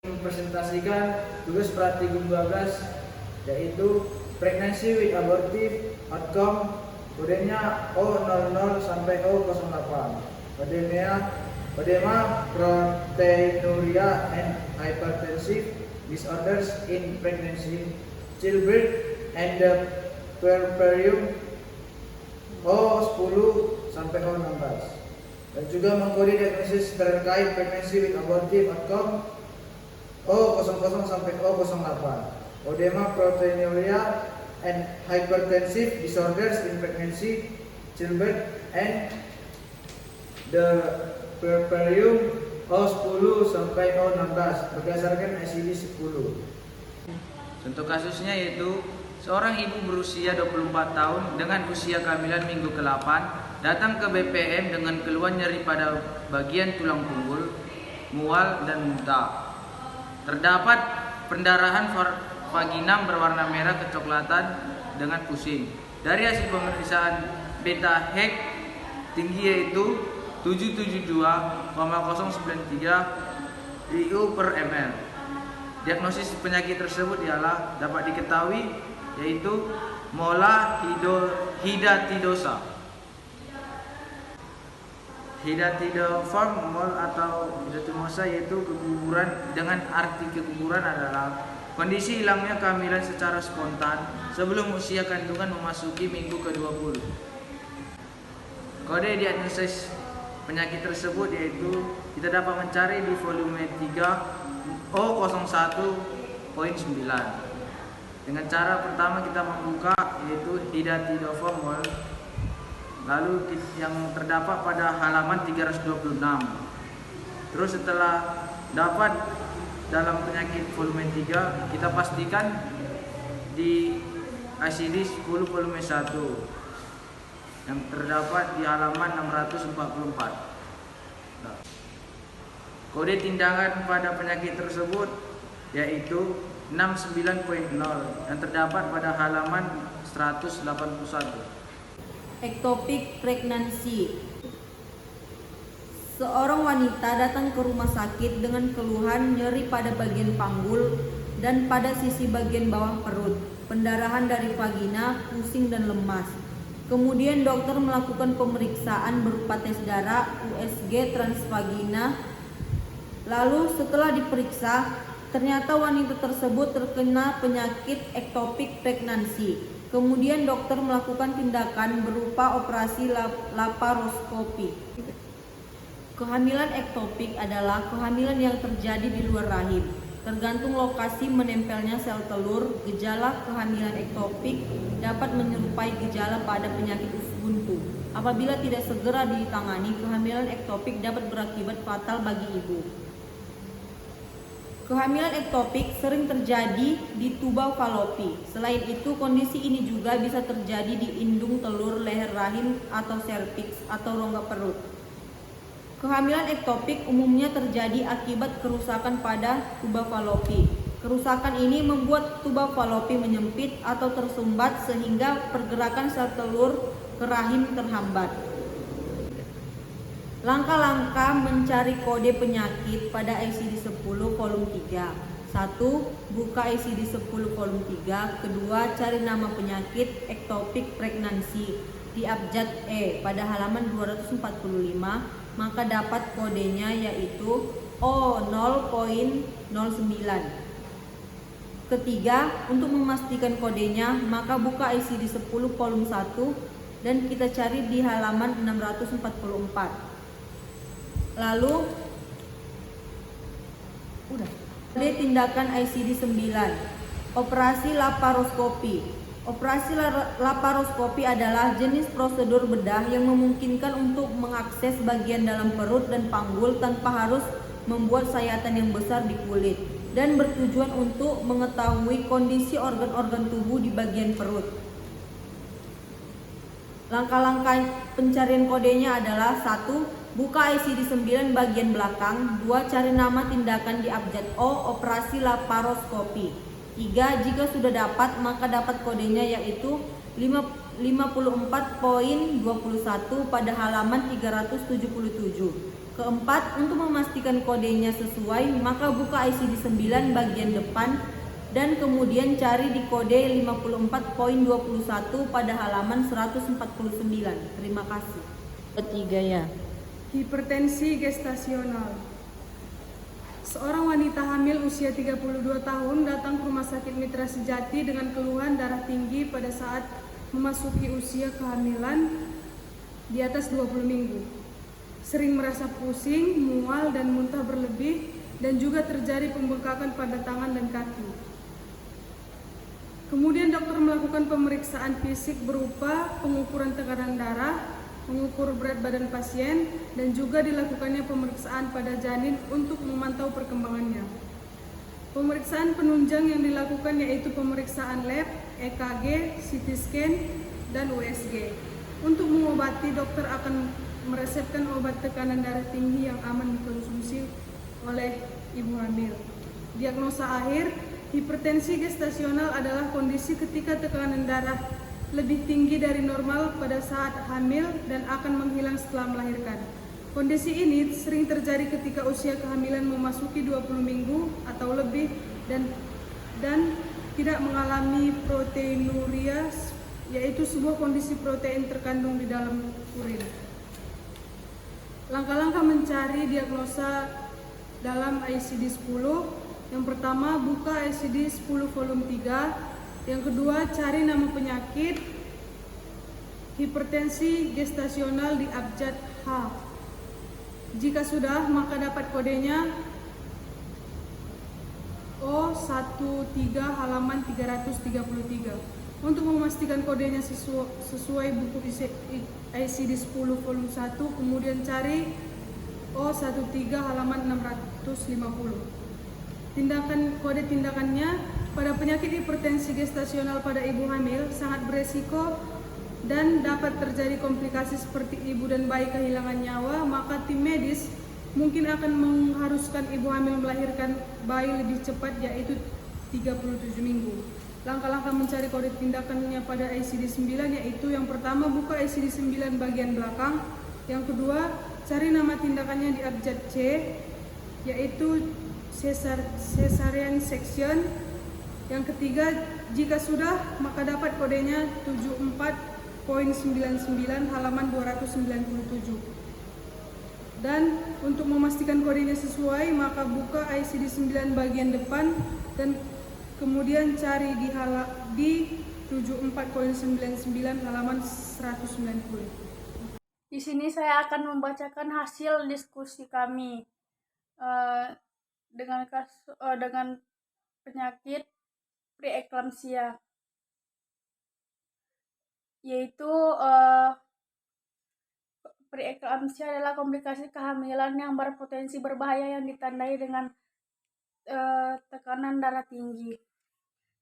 Mempresentasikan tugas praktikum 12 yaitu pregnancy with abortive outcome, kodenya O00 sampai O08. Kodema proteinuria and hypertensive disorders in pregnancy, childbirth and the puerperium O10 sampai O16. Dan juga mengkode diagnosis terkait pregnancy with abortive outcome O00 sampai O08. Odema proteinuria and hypertensive disorders in pregnancy, childbirth and the puerperium O10 sampai O16 berdasarkan ICD-10. Contoh kasusnya yaitu seorang ibu berusia 24 tahun dengan usia kehamilan minggu ke-8 datang ke BPM dengan keluhan nyeri pada bagian tulang punggul, mual dan muntah. Terdapat pendarahan vaginam berwarna merah kecoklatan dengan pusing. Dari hasil pemeriksaan beta Hec tinggi yaitu 772,093 IU per ml. Diagnosis penyakit tersebut ialah dapat diketahui yaitu mola hidatidosa. Hidatidiform mole atau hidatidosa yaitu keguguran. Dengan arti keguguran adalah kondisi hilangnya kehamilan secara spontan sebelum usia kandungan memasuki minggu ke-20. Kode diagnosis penyakit tersebut yaitu kita dapat mencari di volume 3 O01.9. Dengan cara pertama kita membuka yaitu hidatidiform mole, lalu yang terdapat pada halaman 326. Terus setelah dapat dalam penyakit volume 3, kita pastikan di ICD-10 volume 1 yang terdapat di halaman 644. Kode tindakan pada penyakit tersebut yaitu 69.0 yang terdapat pada halaman 181. Ectopic pregnancy. Seorang wanita datang ke rumah sakit dengan keluhan nyeri pada bagian panggul dan pada sisi bagian bawah perut, pendarahan dari vagina, pusing dan lemas. Kemudian dokter melakukan pemeriksaan berupa tes darah, USG transvagina. Lalu setelah diperiksa, ternyata wanita tersebut terkena penyakit ectopic pregnancy. Kemudian dokter melakukan tindakan berupa operasi laparoskopi. Kehamilan ektopik adalah kehamilan yang terjadi di luar rahim. Tergantung lokasi menempelnya sel telur, gejala kehamilan ektopik dapat menyerupai gejala pada penyakit usus buntu. Apabila tidak segera ditangani, kehamilan ektopik dapat berakibat fatal bagi ibu. Kehamilan ektopik sering terjadi di tuba falopi. Selain itu, kondisi ini juga bisa terjadi di indung telur, leher rahim atau serviks atau rongga perut. Kehamilan ektopik umumnya terjadi akibat kerusakan pada tuba falopi. Kerusakan ini membuat tuba falopi menyempit atau tersumbat sehingga pergerakan sel telur ke rahim terhambat. Langkah-langkah mencari kode penyakit pada ICD-10 volume 3. 1. Buka ICD-10 volume 3. Kedua, cari nama penyakit ectopic pregnancy di abjad E pada halaman 245, maka dapat kodenya yaitu O0.09. Ketiga, untuk memastikan kodenya, maka buka ICD-10 volume 1 dan kita cari di halaman 644. Lalu tindakan ICD-9, operasi laparoskopi. Operasi laparoskopi adalah jenis prosedur bedah yang memungkinkan untuk mengakses bagian dalam perut dan panggul tanpa harus membuat sayatan yang besar di kulit, dan bertujuan untuk mengetahui kondisi organ-organ tubuh di bagian perut. Langkah-langkah pencarian kodenya adalah 1. Buka ICD-9 bagian belakang. 2. Cari nama tindakan di abjad O, operasi laparoskopi. 3. Jika sudah dapat, maka dapat kodenya yaitu 54.21 pada halaman 377. Keempat, untuk memastikan kodenya sesuai, maka buka ICD 9 bagian depan dan kemudian cari di kode 54.21 pada halaman 149. Terima kasih. Ketiga ya. Hipertensi gestasional. Seorang wanita hamil usia 32 tahun datang ke Rumah Sakit Mitra Sejati dengan keluhan darah tinggi pada saat memasuki usia kehamilan di atas 20 minggu. Sering merasa pusing, mual dan muntah berlebih dan juga terjadi pembengkakan pada tangan dan kaki. Kemudian dokter melakukan pemeriksaan fisik berupa pengukuran tekanan darah, mengukur berat badan pasien, dan juga dilakukannya pemeriksaan pada janin untuk memantau perkembangannya. Pemeriksaan penunjang yang dilakukan yaitu pemeriksaan lab, EKG, CT scan, dan USG. Untuk mengobati, dokter akan meresepkan obat tekanan darah tinggi yang aman dikonsumsi oleh ibu hamil. Diagnosa akhir, hipertensi gestasional adalah kondisi ketika tekanan darah lebih tinggi dari normal pada saat hamil dan akan menghilang setelah melahirkan. Kondisi ini sering terjadi ketika usia kehamilan memasuki 20 minggu atau lebih dan tidak mengalami proteinuria, yaitu sebuah kondisi protein terkandung di dalam urin. Langkah-langkah mencari diagnosa dalam ICD-10. Yang pertama, buka ICD-10 volume 3. Yang kedua, cari nama penyakit hipertensi gestasional di abjad H. Jika sudah, maka dapat kodenya O13 halaman 333. Untuk memastikan kodenya sesuai buku ICD-10 volume 1, kemudian cari O13 halaman 650. Kode tindakannya pada penyakit hipertensi gestasional pada ibu hamil sangat beresiko dan dapat terjadi komplikasi seperti ibu dan bayi kehilangan nyawa, maka tim medis mungkin akan mengharuskan ibu hamil melahirkan bayi lebih cepat, yaitu 37 minggu. Langkah-langkah mencari kode tindakannya pada ICD-9 yaitu yang pertama, buka ICD-9 bagian belakang. Yang kedua, cari nama tindakannya di abjad C, yaitu cesarean section. Yang ketiga, jika sudah, maka dapat kodenya 74.99 halaman 297. Dan untuk memastikan kodenya sesuai, maka buka ICD-9 bagian depan dan kemudian cari di 74.99 halaman 190. Di sini saya akan membacakan hasil diskusi kami dengan penyakit preeklamsia, yaitu preeklamsia adalah komplikasi kehamilan yang berpotensi berbahaya yang ditandai dengan tekanan darah tinggi.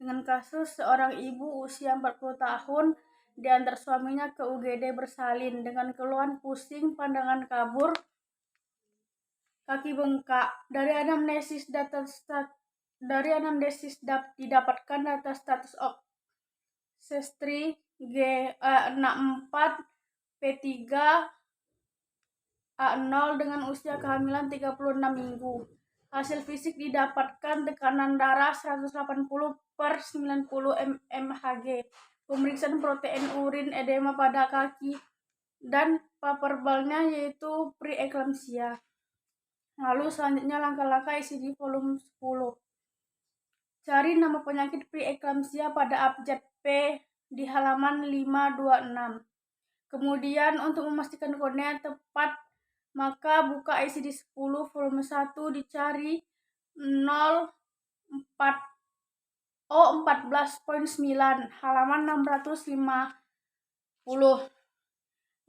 Dengan kasus seorang ibu usia 40 tahun diantar suaminya ke UGD bersalin dengan keluhan pusing, pandangan kabur, kaki bengkak. Dari anamnesis didapatkan data status ancestry G64 P3 A0 dengan usia kehamilan 36 minggu. Hasil fisik didapatkan tekanan darah 180/90 mmHg, pemeriksaan protein urin, edema pada kaki, dan paperbalnya yaitu preeklamsia. Lalu selanjutnya langkah-langkah ICD volume 10. Cari nama penyakit preeklamsia pada abjad P di halaman 526. Kemudian untuk memastikan kodenya tepat, maka buka ICD-10 volume 1, dicari 14.9 halaman 650.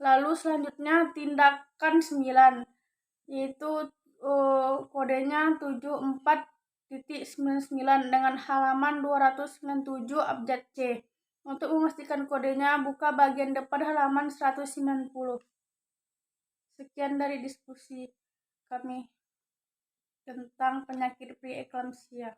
Lalu selanjutnya tindakan 9, yaitu kodenya 74.99 dengan halaman 297 abjad C. Untuk memastikan kodenya, buka bagian depan halaman 190. Sekian dari diskusi kami tentang penyakit preeklamsia.